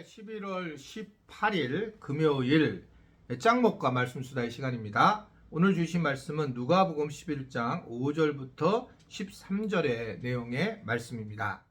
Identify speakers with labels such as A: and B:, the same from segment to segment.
A: 11월 18일 금요일 짱목과 말씀 수다의 시간입니다. 오늘 주신 말씀은 누가복음 11장 5절부터 13절의 내용의 말씀입니다.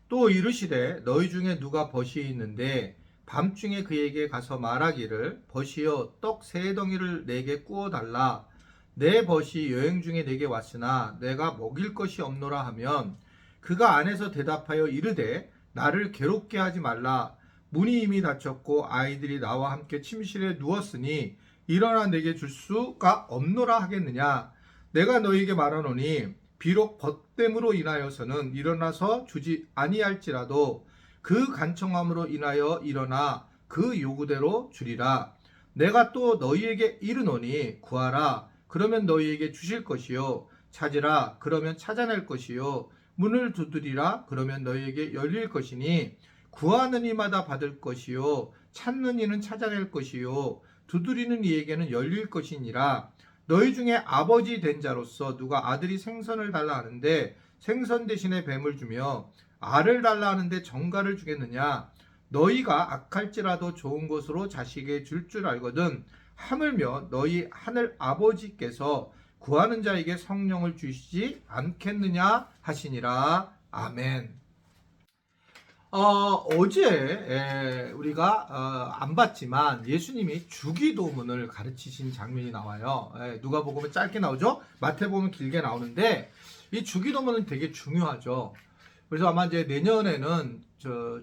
A: 또 이르시되 너희 중에 누가 벗이 있는데 밤중에 그에게 가서 말하기를 벗이여 떡 세 덩이를 내게 구워 달라 내 벗이 여행 중에 내게 왔으나 내가 먹일 것이 없노라 하면 그가 안에서 대답하여 이르되 나를 괴롭게 하지 말라. 문이 이미 닫혔고 아이들이 나와 함께 침실에 누웠으니 일어나 내게 줄 수가 없노라 하겠느냐. 내가 너희에게 말하노니 비록 벗됨으로 인하여서는 일어나서 주지 아니할지라도 그 간청함으로 인하여 일어나 그 요구대로 주리라. 내가 또 너희에게 이르노니 구하라. 그러면 너희에게 주실 것이요. 찾으라. 그러면 찾아낼 것이요. 문을 두드리라. 그러면 너희에게 열릴 것이니 구하는 이마다 받을 것이요 찾는 이는 찾아낼 것이요 두드리는 이에게는 열릴 것이니라. 너희 중에 아버지 된 자로서 누가 아들이 생선을 달라 하는데 생선 대신에 뱀을 주며 알을 달라 하는데 정갈을 주겠느냐. 너희가 악할지라도 좋은 것으로 자식에게 줄 줄 알거든 하물며 너희 하늘 아버지께서 구하는 자에게 성령을 주시지 않겠느냐 하시니라. 아멘. 어제 우리가 안 봤지만 예수님이 주기도문을 가르치신 장면이 나와요. 누가복음은 짧게 나오죠. 마태복음은 길게 나오는데 이 주기도문은 되게 중요하죠. 그래서 아마 이제 내년에는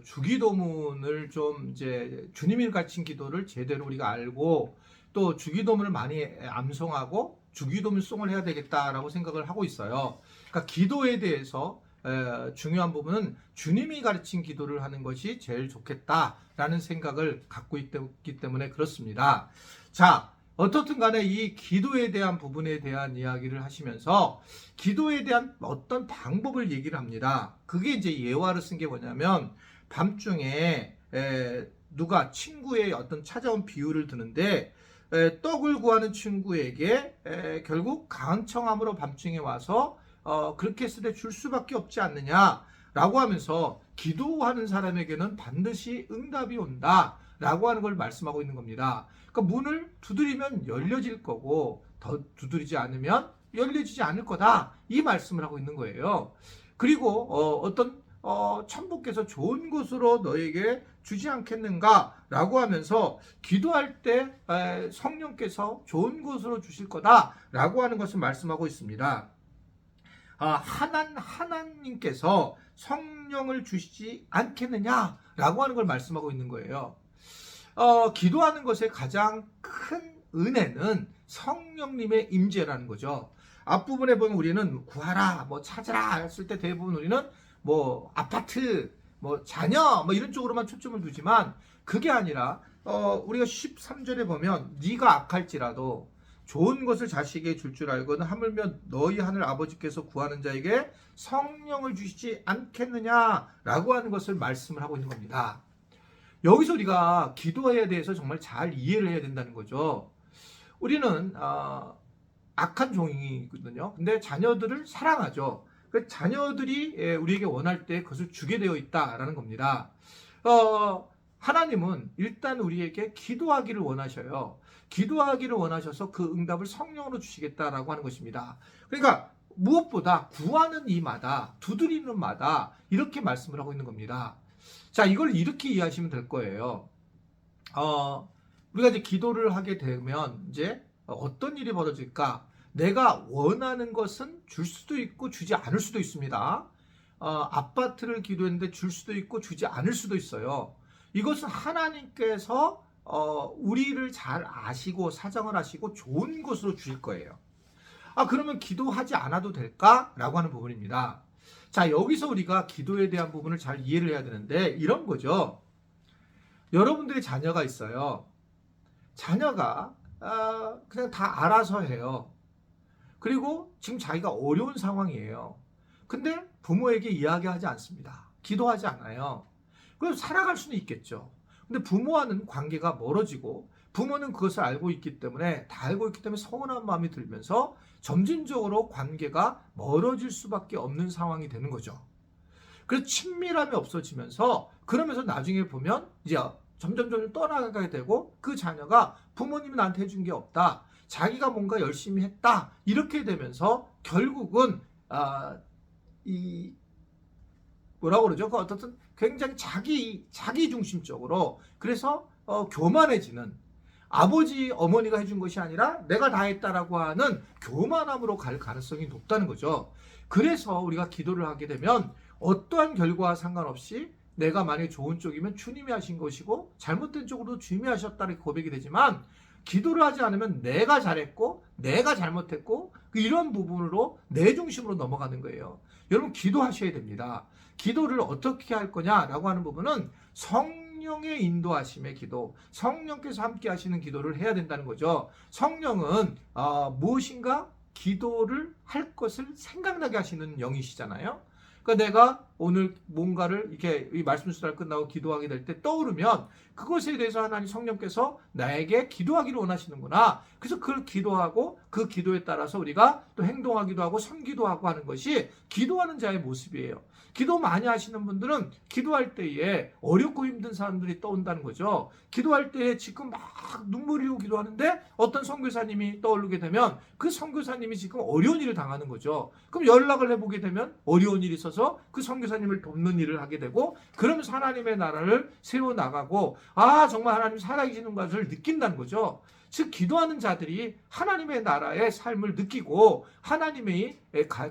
A: 주기도문을 좀 이제 주님이 가르친 기도를 제대로 우리가 알고 또 주기도문을 많이 암송하고 주기도문송을 해야 되겠다라고 생각을 하고 있어요. 그러니까 기도에 대해서 중요한 부분은 주님이 가르친 기도를 하는 것이 제일 좋겠다라는 생각을 갖고 있기 때문에 그렇습니다. 자, 어떻든 간에 이 기도에 대한 부분에 대한 이야기를 하시면서 기도에 대한 어떤 방법을 얘기를 합니다. 그게 이제 예화를 쓴 게 뭐냐면 밤중에 누가 친구의 어떤 찾아온 비유를 드는데 떡을 구하는 친구에게 결국 간청함으로 밤중에 와서 그렇게 했을 때 줄 수밖에 없지 않느냐라고 하면서 기도하는 사람에게는 반드시 응답이 온다라고 하는 걸 말씀하고 있는 겁니다. 그러니까 문을 두드리면 열려질 거고 더 두드리지 않으면 열려지지 않을 거다 이 말씀을 하고 있는 거예요. 그리고 어떤 천부께서 좋은 것으로 너에게 주지 않겠는가 라고 하면서 기도할 때 성령께서 좋은 것으로 주실 거다 라고 하는 것을 말씀하고 있습니다. 하나님께서 성령을 주시지 않겠느냐 라고 하는 걸 말씀하고 있는 거예요. 기도하는 것의 가장 큰 은혜는 성령님의 임재라는 거죠. 앞부분에 보면 우리는 구하라, 뭐 찾으라 했을 때 대부분 우리는 뭐 아파트, 뭐 자녀, 뭐 이런 쪽으로만 초점을 두지만 그게 아니라 우리가 13절에 보면 네가 악할지라도 좋은 것을 자식에게 줄 줄 알거든 하물며 너희 하늘 아버지께서 구하는 자에게 성령을 주시지 않겠느냐라고 하는 것을 말씀을 하고 있는 겁니다. 여기서 우리가 기도에 대해서 정말 잘 이해를 해야 된다는 거죠. 우리는 악한 종이거든요. 근데 자녀들을 사랑하죠. 그 자녀들이 우리에게 원할 때 그것을 주게 되어 있다라는 겁니다. 하나님은 일단 우리에게 기도하기를 원하셔요. 기도하기를 원하셔서 그 응답을 성령으로 주시겠다라고 하는 것입니다. 그러니까 무엇보다 구하는 이마다 두드리는 마다 이렇게 말씀을 하고 있는 겁니다. 자, 이걸 이렇게 이해하시면 될 거예요. 우리가 이제 기도를 하게 되면 이제 어떤 일이 벌어질까? 내가 원하는 것은 줄 수도 있고 주지 않을 수도 있습니다. 아파트를 기도했는데 줄 수도 있고 주지 않을 수도 있어요. 이것은 하나님께서 우리를 잘 아시고 사정을 하시고 좋은 것으로 주실 거예요. 그러면 기도하지 않아도 될까? 라고 하는 부분입니다. 자, 여기서 우리가 기도에 대한 부분을 잘 이해를 해야 되는데 이런 거죠. 여러분들의 자녀가 있어요. 자녀가 그냥 다 알아서 해요. 그리고 지금 자기가 어려운 상황이에요. 근데 부모에게 이야기하지 않습니다. 기도하지 않아요. 그래서 살아갈 수는 있겠죠. 근데 부모와는 관계가 멀어지고 부모는 그것을 알고 있기 때문에 다 알고 있기 때문에 서운한 마음이 들면서 점진적으로 관계가 멀어질 수밖에 없는 상황이 되는 거죠. 그래서 친밀함이 없어지면서 그러면서 나중에 보면 이제 점점 떠나가게 되고 그 자녀가 부모님이 나한테 해준 게 없다. 자기가 뭔가 열심히 했다. 이렇게 되면서 결국은 이 뭐라고 그러죠? 그 어떻든 굉장히 자기 중심적으로 그래서 교만해지는 아버지 어머니가 해준 것이 아니라 내가 다 했다라고 하는 교만함으로 갈 가능성이 높다는 거죠. 그래서 우리가 기도를 하게 되면 어떠한 결과와 상관없이 내가 만약에 좋은 쪽이면 주님이 하신 것이고 잘못된 쪽으로도 주님이 하셨다는 고백이 되지만 기도를 하지 않으면 내가 잘했고 내가 잘못했고 이런 부분으로 내 중심으로 넘어가는 거예요. 여러분 기도하셔야 됩니다. 기도를 어떻게 할 거냐라고 하는 부분은 성령의 인도하심의 기도, 성령께서 함께 하시는 기도를 해야 된다는 거죠. 성령은 무엇인가 기도를 할 것을 생각나게 하시는 영이시잖아요. 그러니까 내가 오늘 뭔가를 이렇게 이 말씀 수다를 끝나고 기도하게 될 때 떠오르면 그것에 대해서 하나님 성령께서 나에게 기도하기를 원하시는구나. 그래서 그걸 기도하고 그 기도에 따라서 우리가 또 행동하기도 하고 섬기도 하고 하는 것이 기도하는 자의 모습이에요. 기도 많이 하시는 분들은 기도할 때에 어렵고 힘든 사람들이 떠온다는 거죠. 기도할 때에 지금 막 눈물이 흘리고 기도하는데 어떤 선교사님이 떠오르게 되면 그 선교사님이 지금 어려운 일을 당하는 거죠. 그럼 연락을 해보게 되면 어려운 일이 있어서 그 선교사님을 돕는 일을 하게 되고 그러면서 하나님의 나라를 세워나가고 정말 하나님 살아계시는 것을 느낀다는 거죠. 즉 기도하는 자들이 하나님의 나라의 삶을 느끼고 하나님이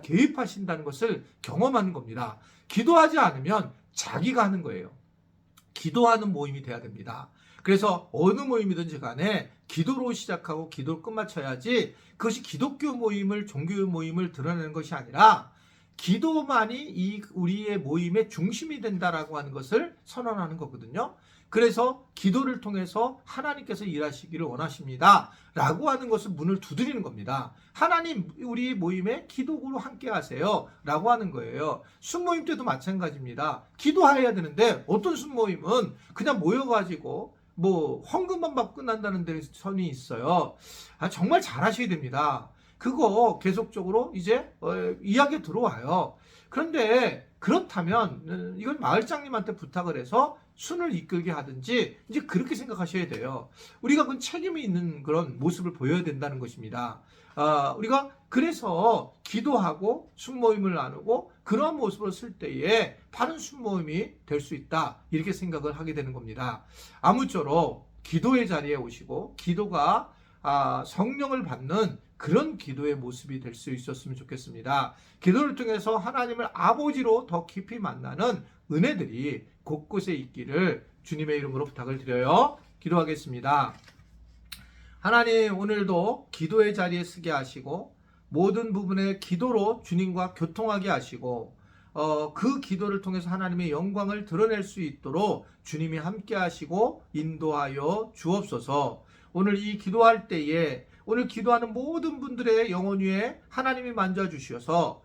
A: 개입하신다는 것을 경험하는 겁니다. 기도하지 않으면 자기가 하는 거예요. 기도하는 모임이 돼야 됩니다. 그래서 어느 모임이든지 간에 기도로 시작하고 기도로 끝마쳐야지 그것이 기독교 모임을 종교 모임을 드러내는 것이 아니라 기도만이 우리의 모임의 중심이 된다라고 하는 것을 선언하는 거거든요. 그래서 기도를 통해서 하나님께서 일하시기를 원하십니다 라고 하는 것을 문을 두드리는 겁니다. 하나님 우리 모임에 기도로 함께 하세요 라고 하는 거예요. 순모임 때도 마찬가지입니다. 기도해야 되는데 어떤 순모임은 그냥 모여가지고 헌금만 받고 끝난다는 데 선이 있어요. 정말 잘하셔야 됩니다. 그거 계속적으로 이제 이야기 들어와요. 그런데 그렇다면 이건 마을장님한테 부탁을 해서 순을 이끌게 하든지 이제 그렇게 생각하셔야 돼요. 우리가 그 책임이 있는 그런 모습을 보여야 된다는 것입니다. 우리가 그래서 기도하고 순모임을 나누고 그러한 모습을 쓸 때에 바른 순모임이 될 수 있다 이렇게 생각을 하게 되는 겁니다. 아무쪼록 기도의 자리에 오시고 기도가 성령을 받는 그런 기도의 모습이 될 수 있었으면 좋겠습니다. 기도를 통해서 하나님을 아버지로 더 깊이 만나는 은혜들이 곳곳에 있기를 주님의 이름으로 부탁을 드려요. 기도하겠습니다. 하나님 오늘도 기도의 자리에 서게 하시고 모든 부분에 기도로 주님과 교통하게 하시고 그 기도를 통해서 하나님의 영광을 드러낼 수 있도록 주님이 함께 하시고 인도하여 주옵소서. 오늘 이 기도할 때에 오늘 기도하는 모든 분들의 영혼 위에 하나님이 만져주셔서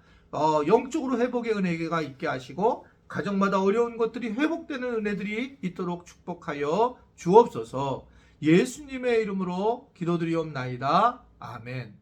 A: 영적으로 회복의 은혜가 있게 하시고 가정마다 어려운 것들이 회복되는 은혜들이 있도록 축복하여 주옵소서. 예수님의 이름으로 기도드리옵나이다. 아멘.